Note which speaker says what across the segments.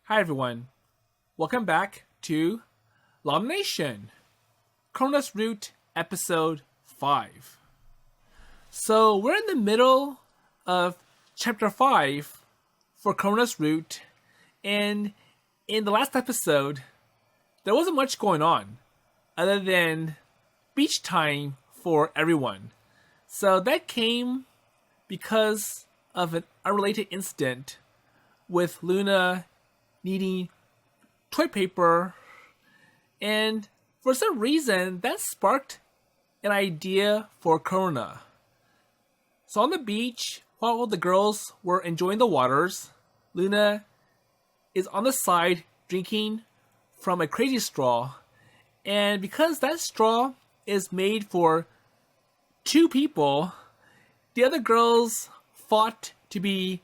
Speaker 1: Hi everyone, welcome back to Lamunation, Cronus Root Episode 5. So we're in the middle of Chapter 5 for Cronus Root, and in the last episode, there wasn't much going on other than beach time for everyone. So that came because of an unrelated incident with Luna needing toilet paper, and for some reason that sparked an idea for Corona. So on the beach, while the girls were enjoying the waters, Luna is on the side drinking from a crazy straw, and because that straw is made for 2 people, the other girls fought to be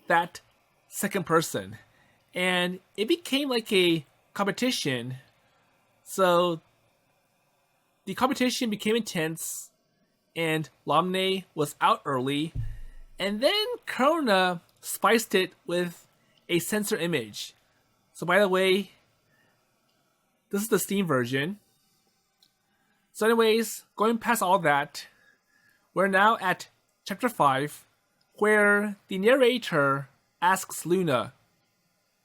Speaker 1: that second person. And it became like a competition. So the competition became intense, and Lamune was out early. And then Corona spiced it with a censor image. So by the way, this is the Steam version. So anyways, going past all that, we're now at Chapter 5, where the narrator asks Luna,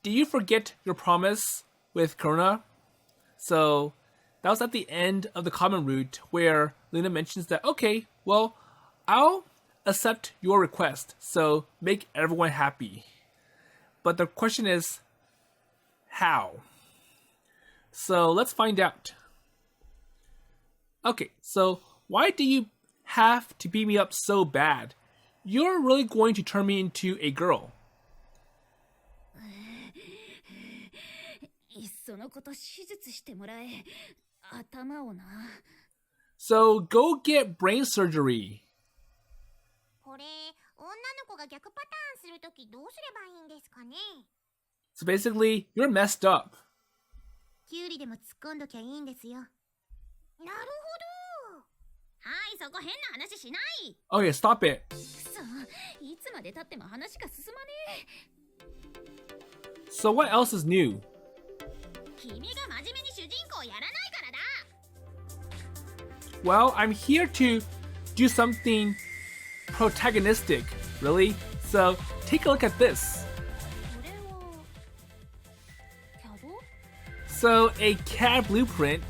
Speaker 1: "Do you forget your promise with Corona?" So that was at the end of the common route where Luna mentions that, okay, well, I'll accept your request, so make everyone happy. But the question is, how? So let's find out. Okay, so why do you have to beat me up so bad? You're really going to turn me into a girl.
Speaker 2: そのこと手術してもらえ、頭をな。
Speaker 1: So go get brain surgery.
Speaker 3: これ、女の子が逆パターンするときどうすればいいんですかね?
Speaker 1: So basically, you're messed up.
Speaker 3: キュウリでも突っ込んどきゃいいんですよ。なるほど。はい、そこ変な話しない。
Speaker 1: Okay, stop it.
Speaker 2: くそ、いつまで経っても話が進まねえ。
Speaker 1: So what else is new?
Speaker 3: 君が真面目に主人公やらないからだ。
Speaker 1: Well, I'm here to do something protagonistic, really? So take a look at this.
Speaker 2: これはCAD?
Speaker 1: So a CAD blueprint.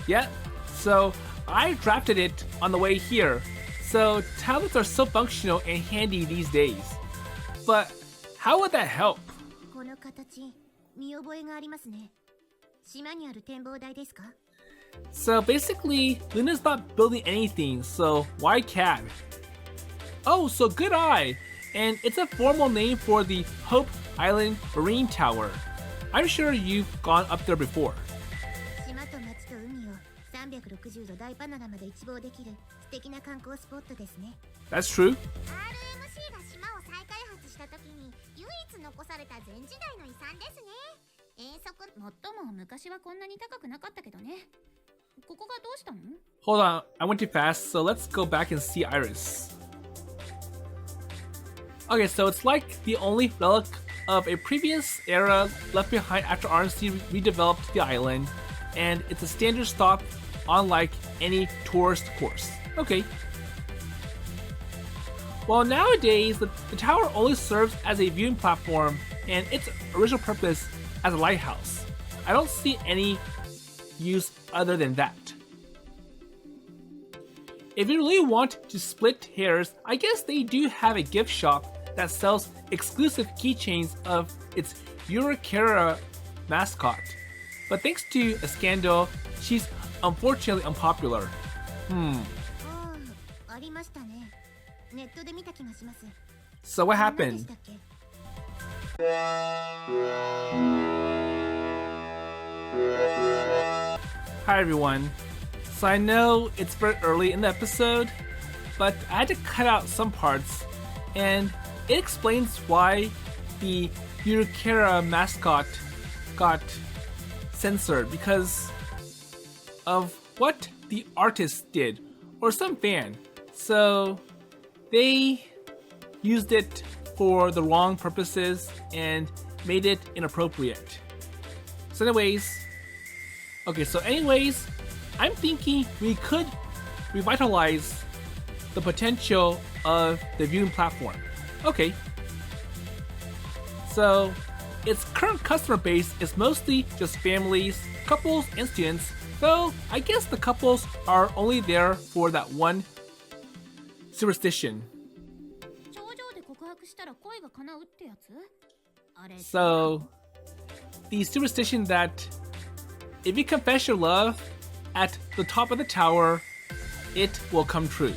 Speaker 1: Yeah, so I drafted it on the way here. So tablets are so functional and handy these days. But how would that help?
Speaker 3: この形、見覚えがありますね。島にある展望台ですか?
Speaker 1: So basically, Luna's not building anything, so why CAD? Oh, so good eye! And it's a formal name for the Hope Island Marine Tower. I'm sure you've gone up there before.
Speaker 3: 島と町と海を360度大パノラマで一望できる素敵な観光スポットですね。
Speaker 1: That's true.
Speaker 3: RMC が島を再開発した時に唯一残された前時代の遺産ですね。遠足
Speaker 2: もっとも昔はこんなに高くなかったけどね。ここがどうしたの?
Speaker 1: Hold on, I went too fast, so let's go back and see Iris. Okay, so it's like the only relic of a previous era left behind after RMC redeveloped the island, and it's a standard stop unlike any tourist course. Okay. Well, nowadays, the tower only serves as a viewing platform and its original purpose as a lighthouse. I don't see any use other than that. If you really want to split hairs, I guess they do have a gift shop that sells exclusive keychains of its Eurakera mascot. But thanks to a scandal, she's unfortunately unpopular.
Speaker 3: ありましたね。ネットで見た気がします。
Speaker 1: So what
Speaker 3: 何で
Speaker 1: happened?
Speaker 3: したっけ?
Speaker 1: Hi everyone. So I know it's very early in the episode, but I had to cut out some parts, and it explains why the Eurakera mascot got censored because of what the artist did, or some fan. So they used it for the wrong purposes, and made it inappropriate. So anyways, I'm thinking we could revitalize the potential of the viewing platform. Okay. So its current customer base is mostly just families, couples, and students, though I guess the couples are only there for that one superstition. So, the superstition that if you confess your love at the top of the tower, it will come true.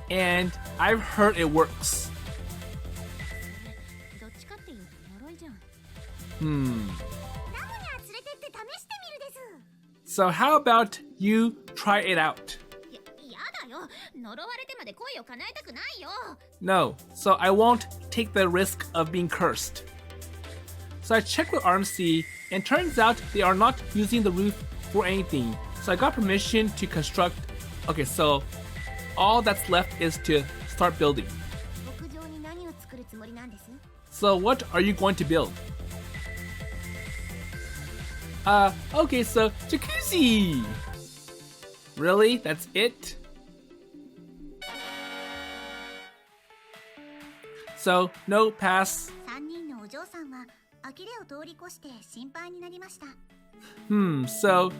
Speaker 1: And I've heard it works. So how about you try it out? No, so I won't take the risk of being cursed. So I checked with RMC, and turns out they are not using the roof for anything. So I got permission to construct. Okay, so all that's left is to start building. So what are you going to build? Okay, so jacuzzi! Really? That's it? So, no pass. So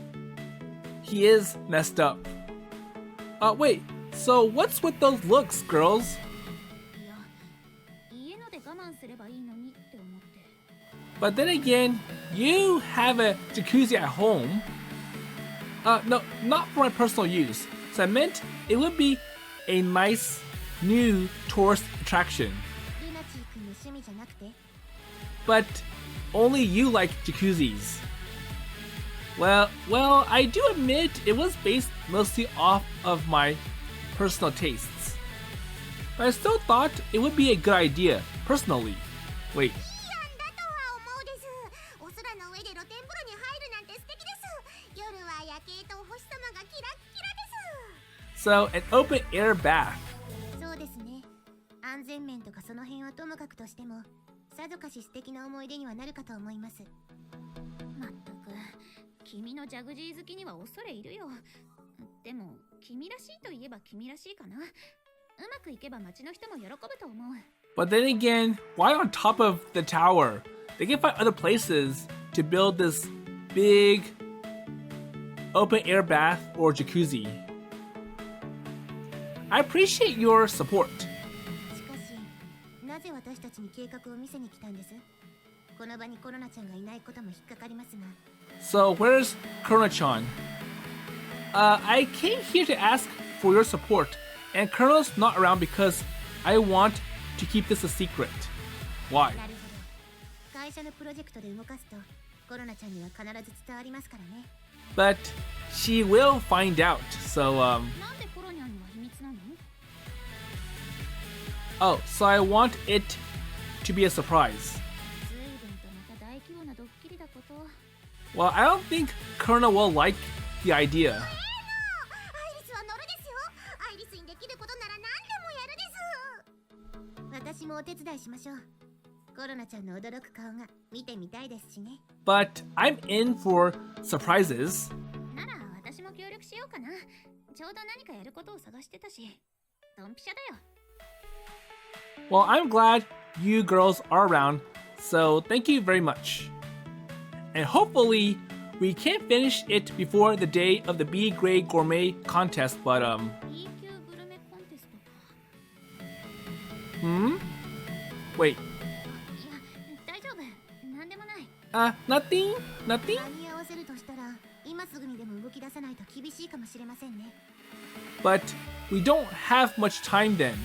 Speaker 1: he is messed up. Wait, so what's with those looks, girls? But then again, you have a jacuzzi at home. No, not for my personal use. So I meant it would be a nice new tourist attraction. But only you like jacuzzis. Well, I do admit it was based mostly off of my personal tastes. But I still thought it would be a good idea, personally. Wait. So, an open air bath. But then again, why on top of the tower? They can find other places to build this big open air bath or jacuzzi. I appreciate your support. So where's Corona-chan? I came here to ask for your support, and Colonel's not around because I want to keep this a secret. Why? But she will find out, so Oh, so I want it to be a surprise. Well, I don't think Colonel will like the idea. But I'm in for surprises. Well, I'm glad you girls are around, so thank you very much. And hopefully, we can finish it before the day of the B-Grade Gourmet Contest, but Wait. Nothing? Nothing? But we don't have much time then.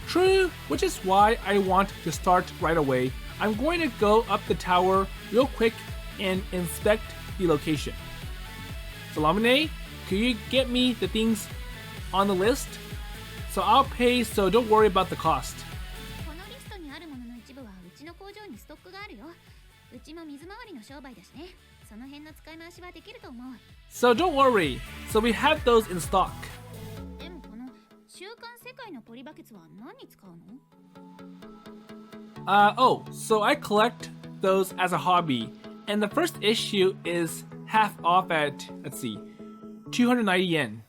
Speaker 1: True, which is why I want to start right away. I'm going to go up the tower real quick and inspect the location. So Lamune, can you get me the things on the list? So I'll pay, so don't worry about the cost.
Speaker 2: その辺の使い回しはできると思う。
Speaker 1: So don't worry. So we have those in stock.
Speaker 2: でもこの週刊世界のポリバケツは何に使うの？
Speaker 1: So I collect those as a hobby, and the first issue is half off at, let's see, 290 yen.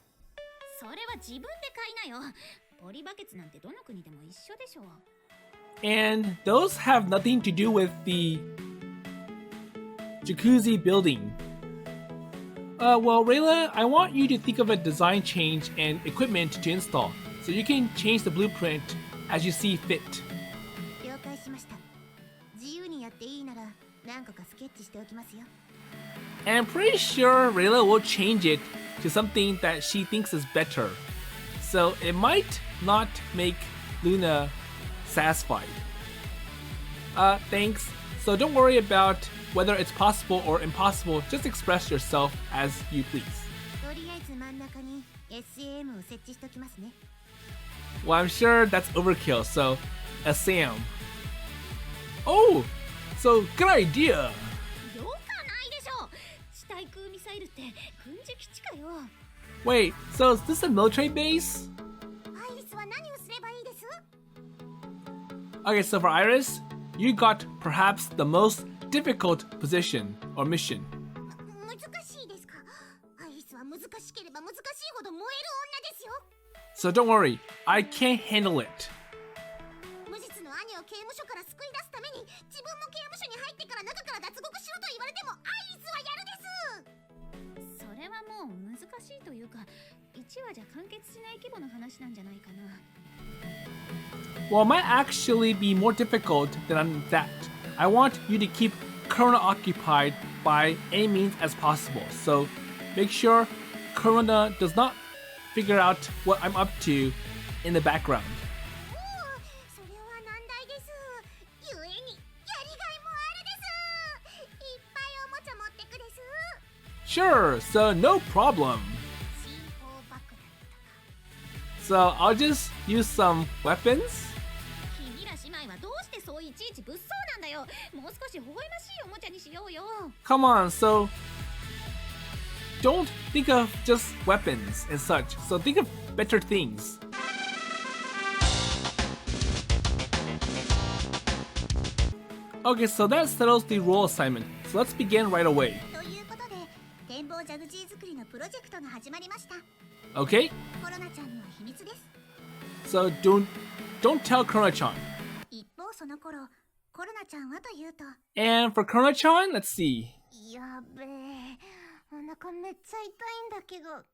Speaker 2: それは自分で買いなよ。ポリバケツなんてどの国でも一緒でしょ。
Speaker 1: And those have nothing to do with the jacuzzi building. Well, Rayla, I want you to think of a design change and equipment to install, so you can change the blueprint as you see fit.
Speaker 3: 了解しました。自由にやっていいなら何個かスケッチしておきますよ。
Speaker 1: And I'm pretty sure Rayla will change it to something that she thinks is better. So it might not make Luna satisfied. Thanks. So don't worry about whether it's possible or impossible. Just express yourself as you please.
Speaker 3: とりあえず真ん中に SAM を設置しておきますね。
Speaker 1: Well, I'm sure that's overkill, so a Sam. Oh, so good idea.
Speaker 2: よかないでしょ。地対空ミサイルって軍事基地かよ。
Speaker 1: Wait, so is this a military base?
Speaker 3: アイリスは何をすればいいです？
Speaker 1: Okay, so for Iris, you got perhaps the most difficult position or mission.
Speaker 3: 難しいですか？アイリスは難しければ難しいほど燃える女ですよ。
Speaker 1: So don't worry, I can't handle it.
Speaker 3: 無実の兄を刑務所から救い出すために自分も刑務所に入ってから中から脱獄しろと言われてもアイリスはやるです。
Speaker 2: それはもう難しいというか、1話じゃ完結しない規模の話なんじゃないかな。
Speaker 1: Well, it might actually be more difficult than that. I want you to keep Corona occupied by any means as possible. So make sure Corona does not figure out what I'm up to in the background.
Speaker 3: おお、それは難題です。ゆえにやりがいもあるです。いっぱいおもちゃ持ってくです。
Speaker 1: Sure, so no problem.
Speaker 3: 進行爆弾
Speaker 1: So I'll just use some weapons.
Speaker 2: 君ら姉妹はどうしてそういちいち物騒なんだよ。もう少し微笑ましいおもちゃにしようよ。
Speaker 1: Come on, so don't think of just weapons and such. So think of better things. Okay, so that settles the role assignment. So let's begin right away.
Speaker 3: ということで展望ジャグジー作りのプロジェクトが始まりました。
Speaker 1: Okay?
Speaker 3: コロナちゃんには秘密です。
Speaker 1: So don't tell Corona-chan.
Speaker 3: 一方その頃コロナちゃんはというと
Speaker 1: And for Corona-chan, let's see.
Speaker 3: やべえお腹めっちゃ痛いんだけど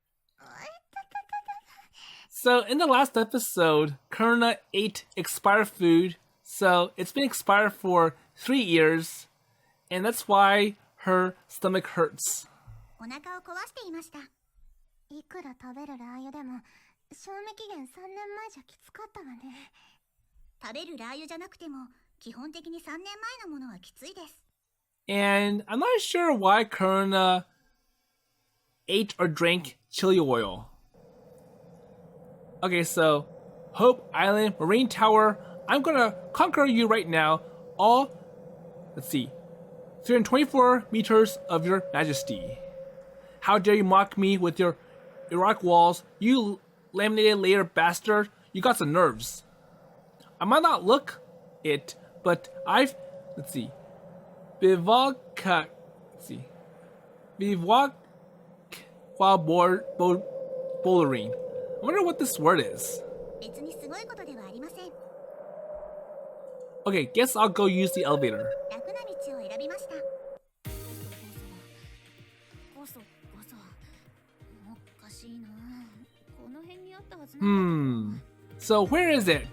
Speaker 1: So in the last episode, Corona ate expired food. So it's been expired for 3 years. And that's why her stomach hurts.
Speaker 3: お腹を壊していました。いくら食べるラー油でも賞味期限3年前じゃきつかったわね。食べるラー油じゃなくても基本的に3年前のものはきついです。
Speaker 1: And I'm not sure why Corona ate or drank chili oil. Okay, so Hope Island Marine Tower. I'm gonna conquer you right now. All, let's see, 324 meters of your majesty. How dare you mock me with your Iraq walls, you laminated layer bastard. You got some nerves. I might not look it, but let's see, bivouac while bouldering. I wonder what this word is.
Speaker 3: 別にすごいことではありません。
Speaker 1: Okay, guess I'll go use the elevator.
Speaker 3: 楽な道を選びました。
Speaker 2: こそおかしいな。この辺にあったはずなんだけど。
Speaker 1: So where is it?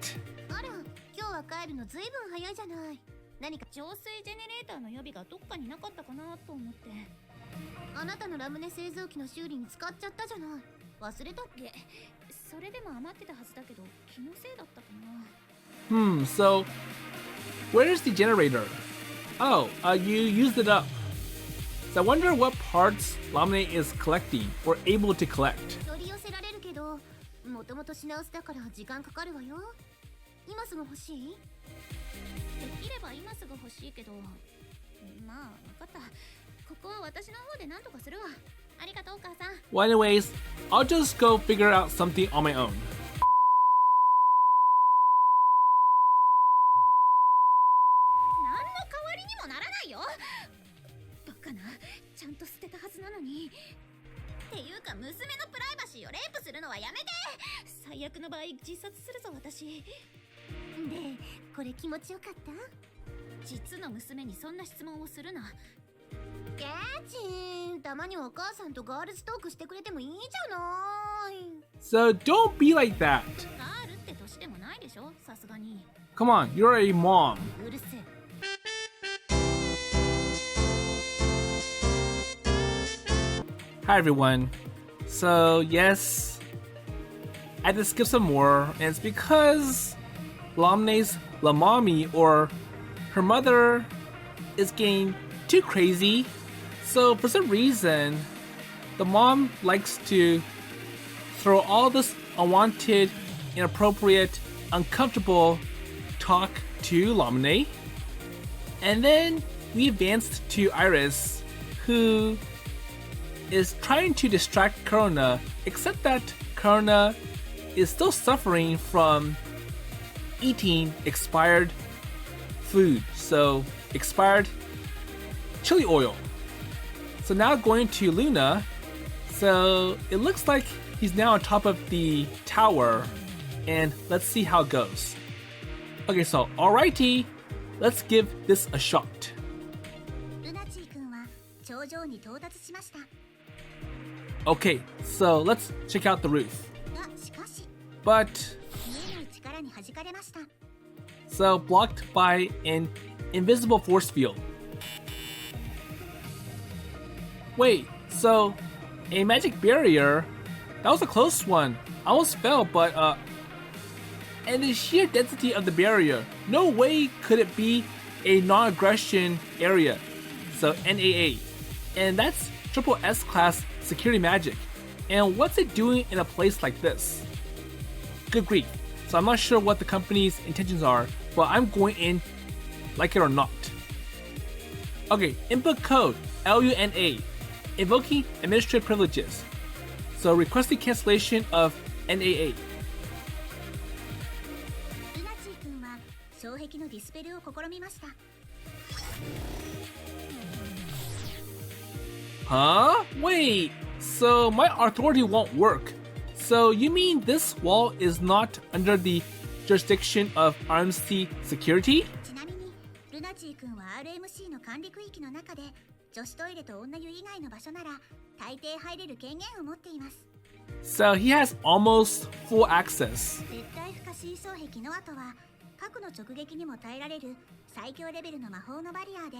Speaker 3: あら、今日は帰るのずいぶん早いじゃない。何か
Speaker 2: 浄水ジェネレーターの予備がどっかになかったかなと思って。
Speaker 3: あなたのラムネ製造機の修理に使っちゃったじゃない。忘れたっけ？
Speaker 2: それでも余ってたはずだけど気のせいだったかな。
Speaker 1: So where's the generator? Oh, you used it up. So I wonder what parts Lamune is collecting or able to collect.
Speaker 3: 取り寄せられるけど、もともと品薄だから時間かかるわよ。今すぐ欲しい？
Speaker 2: できれば今すぐ欲しいけど、まあ分かった。ここは私の方で何とかするわ。ありがとうお母さん。
Speaker 1: Well, anyways, I'll just go figure out something on my own.
Speaker 2: 何の代わりにもならないよ。バカな、ちゃんと捨てたはずなのに。っていうか娘のプライバシーをレイプするのはやめて。最悪の場合自殺するぞ私。
Speaker 3: で、これ気持ちよかった？
Speaker 2: 実の娘にそんな質問をするな。
Speaker 3: ケチン、たまにはお母さんとガールズトークしてくれてもいいじゃない。
Speaker 1: So don't be like that.
Speaker 2: ガールって年でもないでしょ、さすがに。
Speaker 1: Come on, you're a mom.
Speaker 2: うるせえ。
Speaker 1: Hi everyone. So yes, I had to skip some more, and it's because Lamune's Lamami, or her mother, is getting too crazy. So for some reason, the mom likes to throw all this unwanted, inappropriate, uncomfortable talk to Lamune. And then we advanced to Iris, who is trying to distract Corona, except that Corona is still suffering from eating expired food. So expired chili oil. So now going to Luna. So it looks like he's now on top of the tower, and let's see how it goes. Okay, so alrighty, let's give this a shot.
Speaker 3: ルナチー君は頂上に到達しました。
Speaker 1: Okay, so let's check out the roof.
Speaker 3: が、しかし、
Speaker 1: But
Speaker 3: 見えない力に弾かれました。
Speaker 1: so blocked by an invisible force field. Wait, so a magic barrier? That was a close one. I almost fell, but and the sheer density of the barrier. No way could it be a non-aggression area. So NAA. And that's triple S class security magic. And what's it doing in a place like this? Good grief. So I'm not sure what the company's intentions are, but I'm going in like it or not. Okay, input code LUNA. Invoking administrative privileges. So requesting cancellation of NAA.
Speaker 3: ルナチー君は障壁のディスペルを試みました。
Speaker 1: Huh? Wait, so my authority won't work. So you mean this wall is not under the jurisdiction of RMC security?
Speaker 3: ちなみに、ルナチー君は RMC の管理区域の中で女子トイレと女湯以外の場所なら大抵入れる権限を持っています。
Speaker 1: So he has almost full access.
Speaker 3: 絶対不可視障壁の後は核の直撃にも耐えられる最強レベルの魔法のバリアで、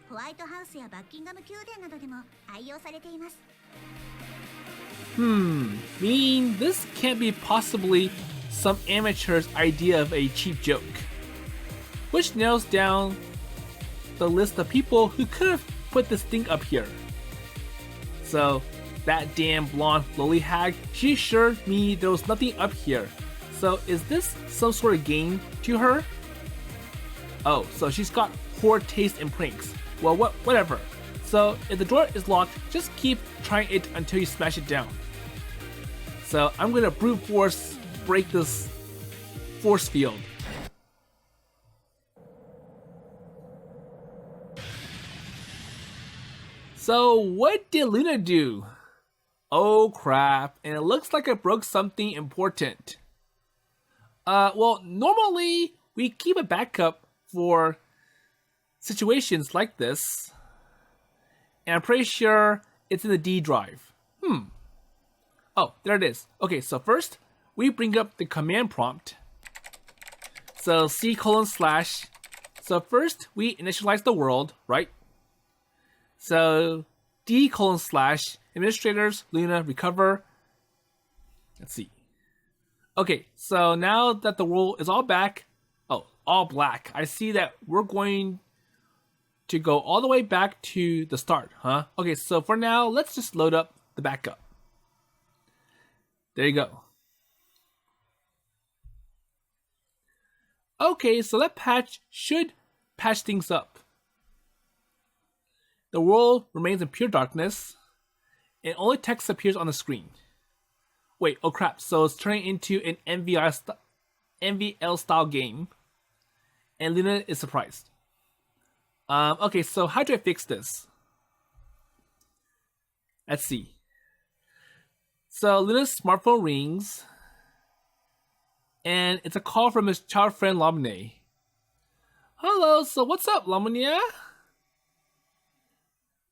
Speaker 3: ホワイトハウスやバッキンガム宮殿などでも愛用されています。
Speaker 1: Meaning this can't be possibly some amateur's idea of a cheap joke. Which nails down the list of people who could have put this thing up here. So, that damn blonde lily hag, she assured me there was nothing up here. So is this some sort of game to her? Oh, so she's got poor taste in pranks. Well, whatever. So if the door is locked, just keep trying it until you smash it down. So I'm gonna brute force break this force field. So what did Luna do? Oh crap, and it looks like I broke something important. Well, normally we keep a backup for situations like this. And I'm pretty sure it's in the D drive. Oh, there it is. Okay, so first, we bring up the command prompt. So C:/. So first, we initialize the world, right? So D:/. Administrators, Luna, recover. Let's see. Okay, so now that the world is all back, all black, I see that we're going to go all the way back to the start, huh? Okay, so for now, let's just load up the backup. There you go. Okay, so that patch should patch things up. the world remains in pure darkness, and only text appears on the screen. Wait, oh crap, so it's turning into an NVL style game, and Luna is surprised. Okay, so how do I fix this? Let's see. So Luna's smartphone rings, and it's a call from his child friend Lamune. Hello, so what's up, Lamune?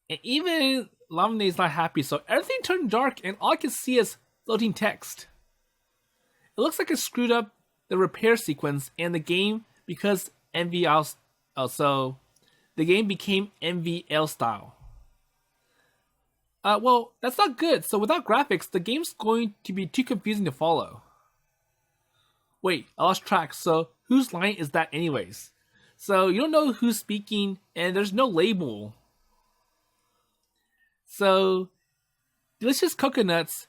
Speaker 1: And even Lamune is not happy, so everything turned dark, and all I can see is floating text. It looks like it screwed up the repair sequence and the game because NVL. So the game became NVL style. Well, that's not good. So without graphics, the game's going to be too confusing to follow. Wait, I lost track. So whose line is that anyways? So you don't know who's speaking, and there's no label. So delicious coconuts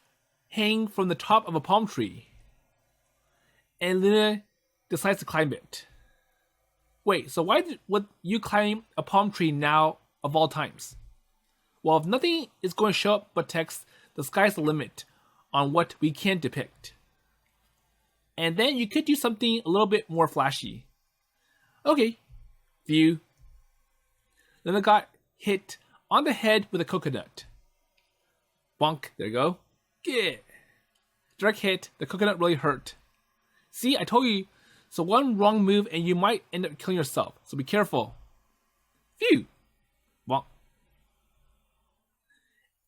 Speaker 1: hang from the top of a palm tree, and Luna decides to climb it. Wait, so why would you climb a palm tree now of all times? Well, if nothing is going to show up but text, the sky's the limit on what we can depict. And then you could do something a little bit more flashy. Okay, view. Luna got hit on the head with a coconut. Bonk, there you go. Yeah. Direct hit, the coconut really hurt. See, I told you. So one wrong move and you might end up killing yourself. So be careful. Phew. Bonk.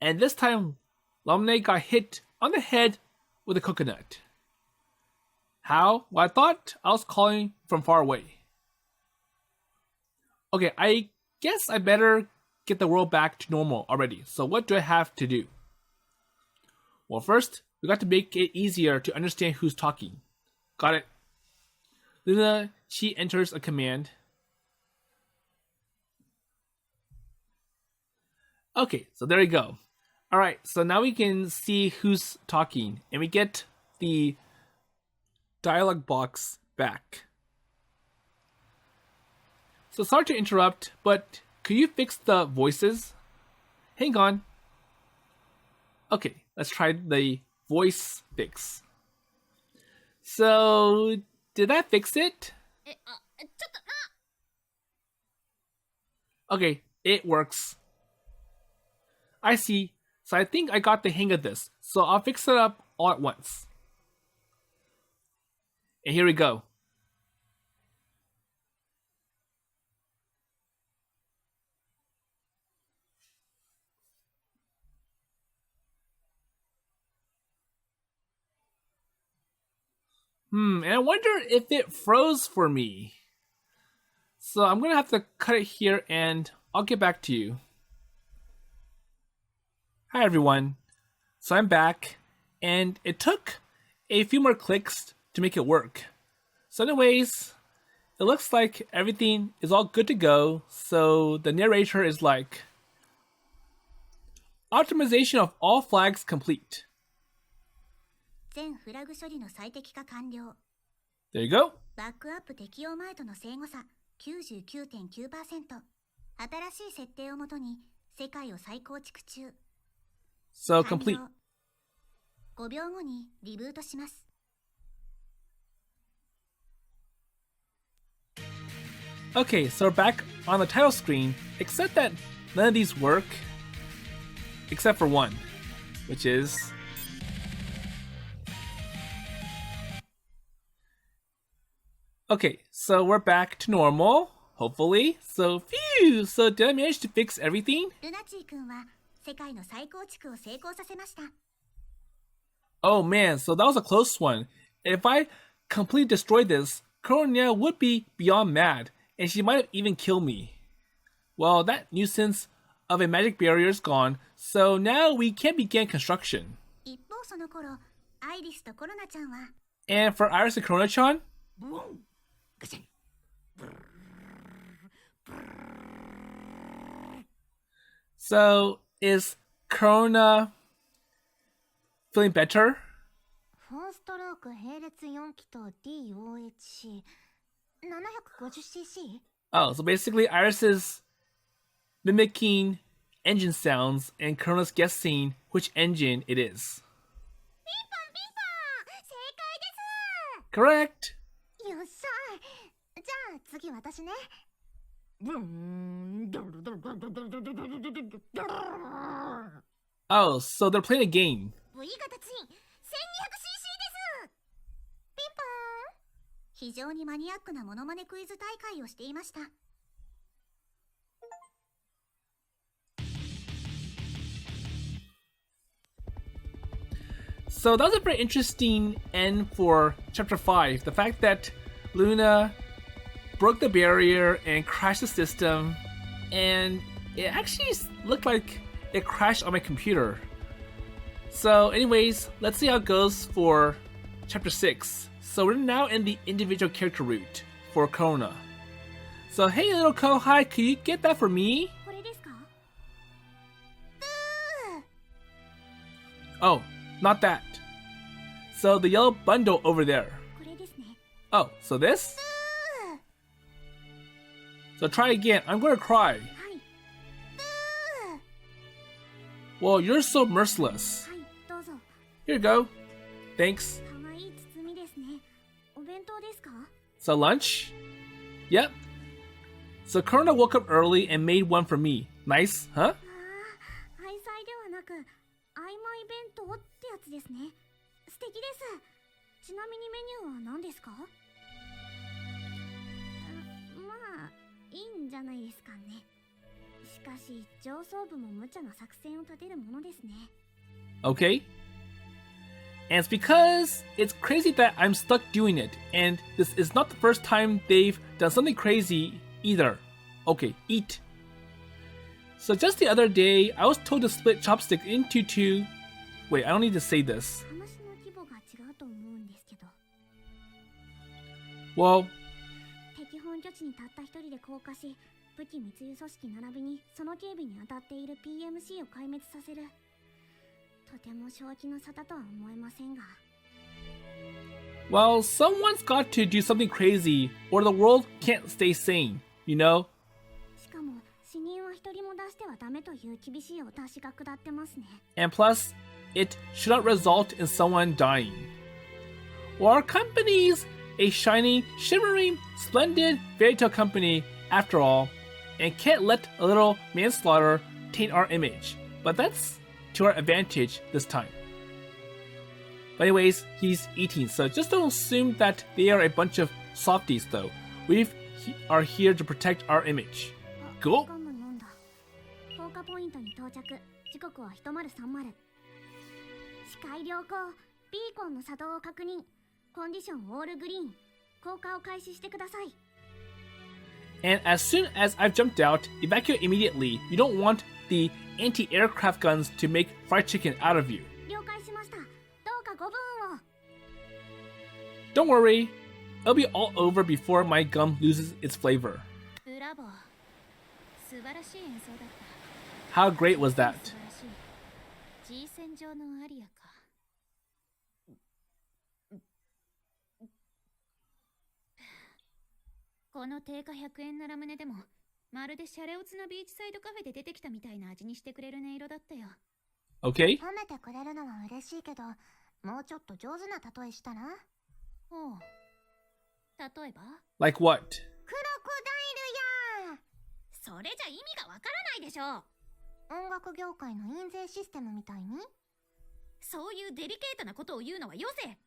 Speaker 1: And this time, Lamune got hit on the head with a coconut. How? Well, I thought I was calling from far away. Okay, I guess I better get the world back to normal already. So what do I have to do? Well, first, we got to make it easier to understand who's talking. Got it? Luna, she enters a command. Okay, so there we go. Alright, so now we can see who's talking, and we get the dialog box back. So sorry to interrupt, but could you fix the voices? Hang on. Okay, let's try the voice fix. So, did that fix it? Okay, it works. I see. So I think I got the hang of this. So I'll fix it up all at once. And here we go. And I wonder if it froze for me. So I'm going to have to cut it here and I'll get back to you. Hi everyone. So I'm back and it took a few more clicks to make it work. So anyways, it looks like everything is all good to go. So the narrator is like, optimization of all flags complete.
Speaker 3: 全フラグ処理の最適化完了。
Speaker 1: There you go.
Speaker 3: バックアップ適用前との整合差 99.9%。新しい設定をもとに世界を再構築中。
Speaker 1: So complete.
Speaker 3: 5秒後にリブートします。
Speaker 1: Okay, so we're back on the title screen, except that none of these work, except for one, which is... Okay, so we're back to normal, hopefully. So, phew! So did I manage to fix everything?
Speaker 3: ルナチー君は世界の再構築を成功させました。
Speaker 1: Oh man, so that was a close one. If I completely destroyed this, Coronia would be beyond mad, and she might have even killed me. Well, that nuisance of a magic barrier is gone, so now we can begin construction.
Speaker 3: 一方その頃、アイリスとコロナちゃんは
Speaker 1: And for Iris and Corona-chan? So, is Corona feeling better?
Speaker 3: フォンストローク並列4気筒 DOHC 750cc?
Speaker 1: Oh, so basically Iris is mimicking engine sounds and Corona's guessing which engine it is.
Speaker 3: ピンポンピンポン、正解です。
Speaker 1: Correct!
Speaker 3: よっしゃ。じゃあ次私ね。
Speaker 1: Oh, so they're playing a game.
Speaker 3: V 型ツイン 1200cc です。ピンポーン。非常にマニアックなモノマネクイズ大会をしていました。
Speaker 1: So that was a very interesting end for Chapter 5. The fact that Luna broke the barrier and crashed the system, and it actually looked like it crashed on my computer. So anyways, let's see how it goes for Chapter 6. So we're now in the individual character route for Kona. So hey little Kohai, could you get that for me?
Speaker 3: これですか？
Speaker 1: Oh, not that. So the yellow bundle over there.
Speaker 3: これですね。
Speaker 1: Oh, so this? So try again. I'm gonna cry.
Speaker 3: はい。
Speaker 1: Well, you're so merciless.
Speaker 3: はい、どうぞ。
Speaker 1: Here you go. Thanks.
Speaker 3: 可愛い包みですね。お弁当ですか？
Speaker 1: So lunch? Yep. So Corona woke up early and made one for me. Nice, huh?
Speaker 3: ああ、愛妻ではなく、曖昧弁当ってやつですね。素敵です。ちなみにメニューは何ですか？まあ、いいんじゃないですかね。しかし、上層部も無茶な作戦を立てるものですね。
Speaker 1: Okay. And it's because it's crazy that I'm stuck doing it, and this is not the first time they've done something crazy either. Okay, eat. So just the other day, I was told to split chopsticks into two. Wait, I don't need to say this.
Speaker 3: 話の規模が違うと思うんですけど。
Speaker 1: Well,
Speaker 3: 敵本拠地にたった一人で降下し、武器密輸組織並びにその警備に当たっている PMC を壊滅させる。とても正気の沙汰とは思えませんが。
Speaker 1: well, someone's got to do something crazy, or the world can't stay sane, you know?
Speaker 3: しかも死人は一人も出してはダメという厳しいお達しが下ってますね。
Speaker 1: And plus, it should not result in someone dying. Well, our company's a shining, shimmering, splendid fairy tale company after all, and can't let a little manslaughter taint our image. But that's to our advantage this time. But anyways, he's eating, so just don't assume that they are a bunch of softies though. We are here to protect our image. Cool?
Speaker 3: ガム飲んだ。降下ポイントに到着。時刻は1030。視界良好。ビーコンの作動を確認。コンディションオールグリーン。降下を開始してください。
Speaker 1: And as soon as I've jumped out, evacuate immediately. You don't want the anti-aircraft guns to make fried chicken out of you.
Speaker 3: 了解しました。どうかご分を。
Speaker 1: Don't worry, it'll be all over before my gum loses its flavor.
Speaker 2: ブラボー。素晴らしい演奏だった。
Speaker 1: How great was that?
Speaker 2: 素晴らしい。G 線上のアリアか。この定価100円なラムネでも、まるでシャレオツなビーチサイドカフェで出てきたみたいな味にしてくれる音色だったよ。
Speaker 1: Okay?
Speaker 3: 褒めてくれるのは嬉しいけど、もうちょっと上手な例えしたら？
Speaker 2: おう。例えば？
Speaker 1: Like what?
Speaker 3: クロコダイルや。
Speaker 2: それじゃ意味がわからないでしょ。
Speaker 3: 音楽業界の印税システムみたいに？
Speaker 2: そういうデリケートなことを言うのはよせ。
Speaker 3: なん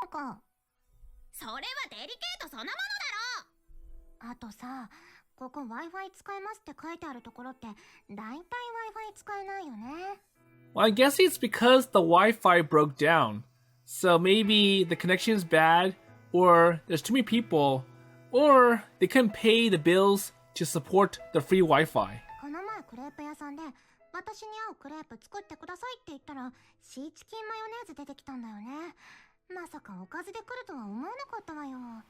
Speaker 3: か。
Speaker 2: それはデリケートそのものだろ。
Speaker 3: あとさ、ここ Wi-Fi 使えますって書いてあるところってだいたい Wi-Fi 使えないよね。
Speaker 1: Well, I guess it's because the Wi-Fi broke down. So maybe the connection is bad, or there's too many people, or they couldn't pay the bills to support the free Wi-Fi.
Speaker 3: この前クレープ屋さんで私に合うクレープ作ってくださいって言ったらシーチキンマヨネーズ出てきたんだよね。まさかおかずで来るとは思わなかったわよ。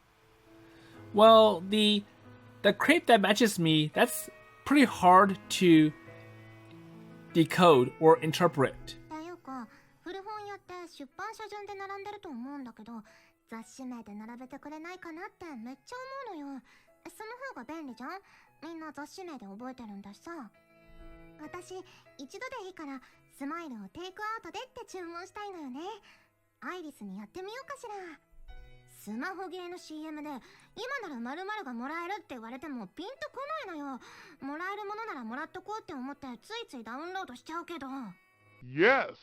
Speaker 1: Well, the crepe that matches me, that's pretty hard to decode or interpret.
Speaker 3: っていうか、古本屋って出版社順で並んでると思うんだけど、雑誌名で並べてくれないかなってめっちゃ思うのよ。その方が便利じゃん。みんな雑誌名で覚えてるんだしさ。私一度でいいからスマイルをテイクアウトでって注文したいのよね。アイリスにやってみようかしら。スマホゲーの CM で今なら〇〇がもらえるって言われてもピンとこないのよ。もらえるものならもらっとこうって思ってついついダウンロードしちゃうけど。
Speaker 4: Yes.